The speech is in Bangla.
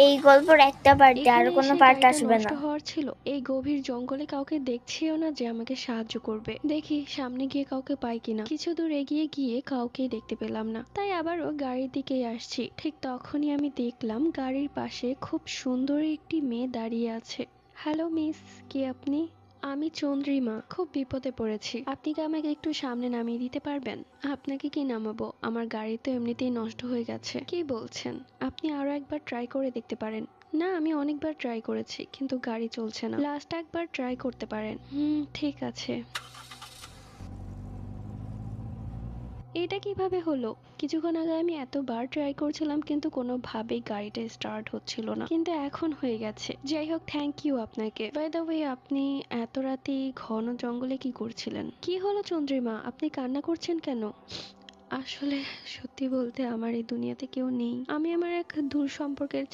এই গল্পের একটা পার্ট দিয়ে, আর এখানে কোনো এসে পার্ট গাড়িটা আসবে নষ্ট না। হওয়ার ছিল। এই গভীর জঙ্গলে কাউকে দেখছিও না যে আমাকে সাহায্য করবে। দেখি সামনে গিয়ে কাউকে পাই কিনা। কিছু দূর এগিয়ে গিয়ে কাউকেই দেখতে পেলাম না, তাই আবারও গাড়ির দিকেই আসছি। ঠিক তখনই আমি দেখলাম গাড়ির পাশে খুব সুন্দর একটি মেয়ে দাঁড়িয়ে আছে। হ্যালো মিস, কে আপনি? আমি চন্দ্রিমা, খুব বিপদে পড়েছি। আপনি কি আমাকে একটু সামনে নামিয়ে দিতে পারবেন? আপনাকে কি নামাবো? আমার গাড়ি তো এমনিতেই নষ্ট হয়ে গেছে। কি বলছেন? আপনি আরো একবার ট্রাই করে দেখতে পারেন। না, আমি অনেকবার ট্রাই করেছি কিন্তু গাড়ি চলছে না। লাস্ট একবার ট্রাই করতে পারেন। ঠিক আছে। এটা কিভাবে হলো? কিছুক্ষণ আগে আমি এতবার ট্রাই করছিলাম কিন্তু কোনোভাবেই গাড়িটা স্টার্ট হচ্ছিল না, কিন্তু এখন হয়ে গেছে। যাই হোক, থ্যাংক ইউ আপনাকে। বাই দ্য ওয়ে, আপনি এত রাতে ঘন জঙ্গলে কি করছিলেন? কি হলো চন্দ্রিমা, আপনি কান্না করছেন কেন? আসলে সত্যি বলতে আমার এই দুনিয়াতে কেউ নেই। আমি আমার এক দূর সম্পর্কের